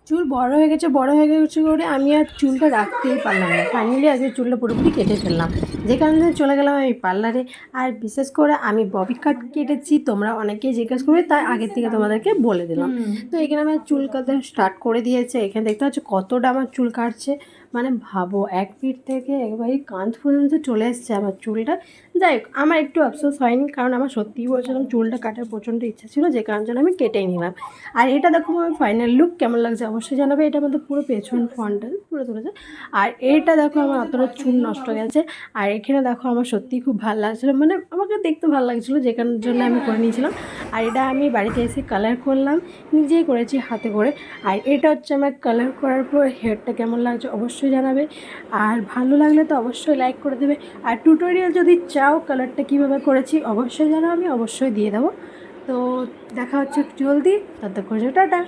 চুল বড় হয়ে গেছে করে আমি আর চুলটা রাখতেই পারলাম না। ফাইনালি আজকে চুলটা পুরোপুরি কেটে ফেললাম, যে কারণে চলে গেলাম আমি পার্লারে। আর বিশেষ করে আমি ববি কাট কেটেছি, তোমরা অনেকেই জিজ্ঞেস করবে, তাই আগের থেকে তোমাদেরকে বলে দিলাম। তো এখানে আমার চুল কাটা স্টার্ট করে দিয়েছে। এখানে দেখতে পাচ্ছ কতটা আমার চুল কাটছে, মানে ভাবো এক ফিট থেকে একবারই কাঁধ পর্যন্ত চলে এসছে আমার চুলটা। যাই হোক, আমার একটু আফসোস হয়নি, কারণ আমার সত্যিই বলছিলাম চুলটা কাটার প্রচণ্ড ইচ্ছা ছিল, যে কারণ জন্য আমি কেটেই নিলাম। আর এটা দেখো আমার ফাইনাল লুক কেমন লাগছে অবশ্যই জানাবে। এটা আমাদের পুরো পেছন ফ্রন্টাল পুরো তুলেছে। আর এটা দেখো আমার অতটা চুল নষ্ট গেছে। আর এখানে দেখো আমার সত্যিই খুব ভালো লাগছিলো, মানে আমাকে দেখতে ভালো লাগছিলো, যে কারণের জন্য আমি করে নিয়েছিলাম। আর এটা আমি বাড়িতে এসে কালার করলাম, নিজেই করেছি হাতে করে। আর এটা হচ্ছে আমার কালার করার পর হেয়ারটা কেমন লাগছে অবশ্যই জানাবে। আর ভালো লাগলে তো অবশ্যই লাইক করে দেবে। আর টিউটোরিয়াল যদি চাও কালারটা কীভাবে করেছি অবশ্যই জানাও, আমি অবশ্যই দিয়ে দেবো। তো দেখা হচ্ছে জলদি, ততক্ষণ টাটা।